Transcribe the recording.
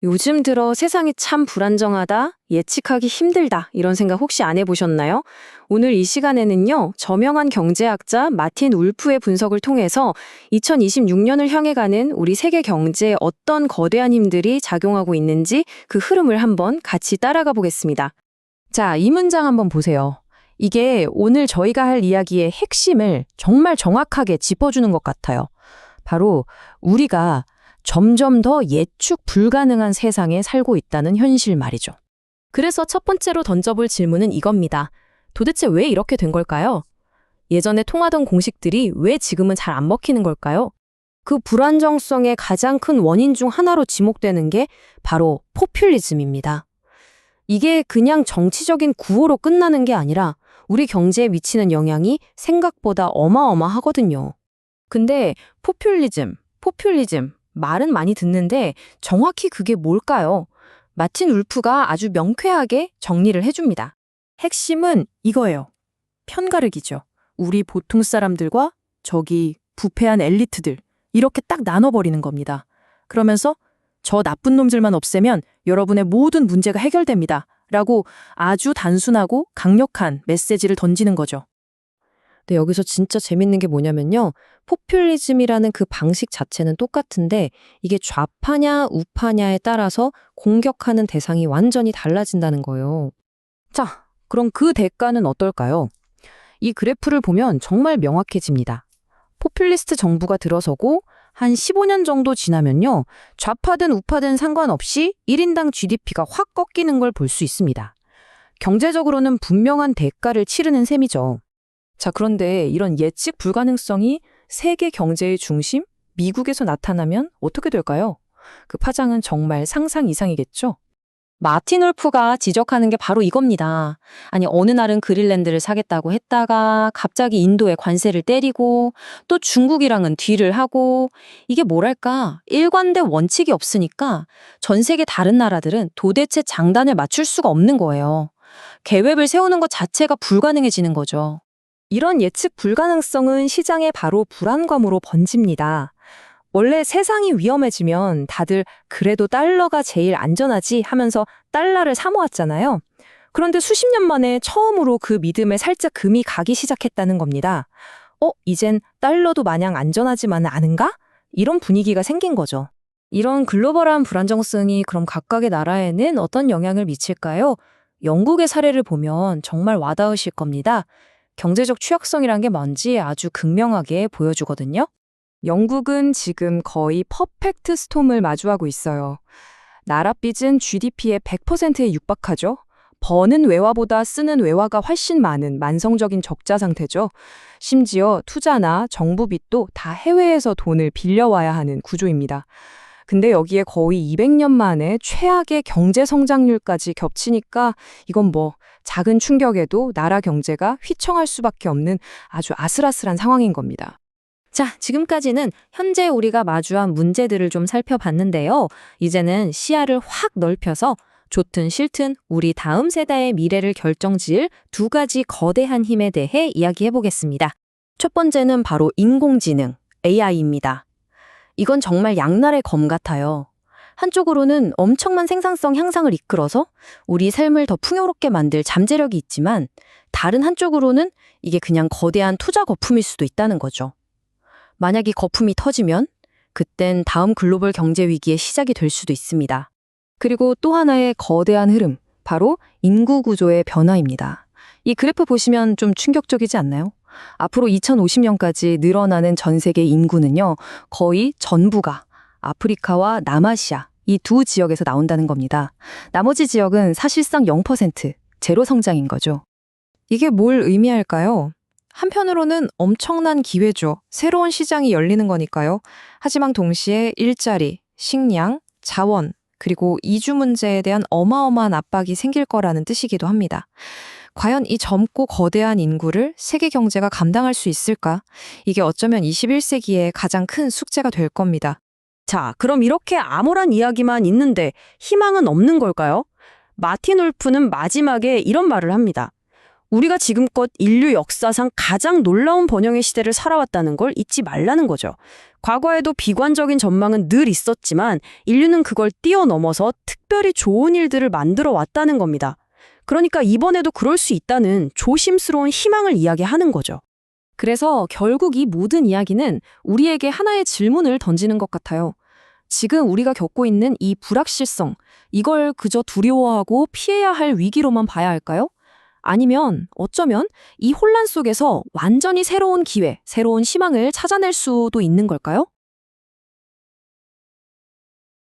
요즘 들어 세상이 참 불안정하다, 예측하기 힘들다, 이런 생각 혹시 안 해보셨나요? 오늘 이 시간에는요, 저명한 경제학자 마틴 울프의 분석을 통해서 2026년을 향해 가는 우리 세계 경제에 어떤 거대한 힘들이 작용하고 있는지 그 흐름을 한번 같이 따라가 보겠습니다. 자, 이 문장 한번 보세요. 이게 오늘 저희가 할 이야기의 핵심을 정말 정확하게 짚어주는 것 같아요. 바로 우리가 점점 더 예측 불가능한 세상에 살고 있다는 현실 말이죠. 그래서 첫 번째로 던져볼 질문은 이겁니다. 도대체 왜 이렇게 된 걸까요? 예전에 통하던 공식들이 왜 지금은 잘 안 먹히는 걸까요? 그 불안정성의 가장 큰 원인 중 하나로 지목되는 게 바로 포퓰리즘입니다. 이게 그냥 정치적인 구호로 끝나는 게 아니라 우리 경제에 미치는 영향이 생각보다 어마어마하거든요. 근데 포퓰리즘, 말은 많이 듣는데 정확히 그게 뭘까요? 마틴 울프가 아주 명쾌하게 정리를 해줍니다. 핵심은 이거예요. 편가르기죠. 우리 보통 사람들과 저기 부패한 엘리트들 이렇게 딱 나눠버리는 겁니다. 그러면서 저 나쁜 놈들만 없애면 여러분의 모든 문제가 해결됩니다. 라고 아주 단순하고 강력한 메시지를 던지는 거죠. 근데 여기서 진짜 재밌는 게 뭐냐면요. 포퓰리즘이라는 그 방식 자체는 똑같은데 이게 좌파냐 우파냐에 따라서 공격하는 대상이 완전히 달라진다는 거예요. 자, 그럼 그 대가는 어떨까요? 이 그래프를 보면 정말 명확해집니다. 포퓰리스트 정부가 들어서고 한 15년 정도 지나면요. 좌파든 우파든 상관없이 1인당 GDP가 확 꺾이는 걸 볼 수 있습니다. 경제적으로는 분명한 대가를 치르는 셈이죠. 자, 그런데 이런 예측 불가능성이 세계 경제의 중심, 미국에서 나타나면 어떻게 될까요? 그 파장은 정말 상상 이상이겠죠? 마틴 울프가 지적하는 게 바로 이겁니다. 아니, 어느 날은 그린랜드를 사겠다고 했다가 갑자기 인도에 관세를 때리고 또 중국이랑은 딜을 하고 이게 뭐랄까 일관된 원칙이 없으니까 전 세계 다른 나라들은 도대체 장단을 맞출 수가 없는 거예요. 계획을 세우는 것 자체가 불가능해지는 거죠. 이런 예측 불가능성은 시장에 바로 불안감으로 번집니다. 원래 세상이 위험해지면 다들 그래도 달러가 제일 안전하지 하면서 달러를 사모았잖아요. 그런데 수십 년 만에 처음으로 그 믿음에 살짝 금이 가기 시작했다는 겁니다. 이젠 달러도 마냥 안전하지만은 않은가? 이런 분위기가 생긴 거죠. 이런 글로벌한 불안정성이 그럼 각각의 나라에는 어떤 영향을 미칠까요? 영국의 사례를 보면 정말 와닿으실 겁니다. 경제적 취약성이란 게 뭔지 아주 극명하게 보여주거든요. 영국은 지금 거의 퍼펙트 스톰을 마주하고 있어요. 나라 빚은 GDP의 100%에 육박하죠. 버는 외화보다 쓰는 외화가 훨씬 많은 만성적인 적자 상태죠. 심지어 투자나 정부 빚도 다 해외에서 돈을 빌려와야 하는 구조입니다. 근데 여기에 거의 200년 만에 최악의 경제 성장률까지 겹치니까 이건 뭐 작은 충격에도 나라 경제가 휘청할 수밖에 없는 아주 아슬아슬한 상황인 겁니다. 자, 지금까지는 현재 우리가 마주한 문제들을 좀 살펴봤는데요. 이제는 시야를 확 넓혀서 좋든 싫든 우리 다음 세대의 미래를 결정지을 두 가지 거대한 힘에 대해 이야기해 보겠습니다. 첫 번째는 바로 인공지능, AI입니다. 이건 정말 양날의 검 같아요. 한쪽으로는 엄청난 생산성 향상을 이끌어서 우리 삶을 더 풍요롭게 만들 잠재력이 있지만 다른 한쪽으로는 이게 그냥 거대한 투자 거품일 수도 있다는 거죠. 만약 이 거품이 터지면 그땐 다음 글로벌 경제 위기의 시작이 될 수도 있습니다. 그리고 또 하나의 거대한 흐름, 바로 인구 구조의 변화입니다. 이 그래프 보시면 좀 충격적이지 않나요? 앞으로 2050년까지 늘어나는 전 세계 인구는요, 거의 전부가 아프리카와 남아시아 이 두 지역에서 나온다는 겁니다. 나머지 지역은 사실상 0%, 제로 성장인 거죠. 이게 뭘 의미할까요? 한편으로는 엄청난 기회죠. 새로운 시장이 열리는 거니까요. 하지만 동시에 일자리, 식량, 자원, 그리고 이주 문제에 대한 어마어마한 압박이 생길 거라는 뜻이기도 합니다. 과연 이 젊고 거대한 인구를 세계 경제가 감당할 수 있을까? 이게 어쩌면 21세기의 가장 큰 숙제가 될 겁니다. 자, 그럼 이렇게 암울한 이야기만 있는데 희망은 없는 걸까요? 마틴 울프는 마지막에 이런 말을 합니다. 우리가 지금껏 인류 역사상 가장 놀라운 번영의 시대를 살아왔다는 걸 잊지 말라는 거죠. 과거에도 비관적인 전망은 늘 있었지만 인류는 그걸 뛰어넘어서 특별히 좋은 일들을 만들어 왔다는 겁니다. 그러니까 이번에도 그럴 수 있다는 조심스러운 희망을 이야기하는 거죠. 그래서 결국 이 모든 이야기는 우리에게 하나의 질문을 던지는 것 같아요. 지금 우리가 겪고 있는 이 불확실성, 이걸 그저 두려워하고 피해야 할 위기로만 봐야 할까요? 아니면 어쩌면 이 혼란 속에서 완전히 새로운 기회, 새로운 희망을 찾아낼 수도 있는 걸까요?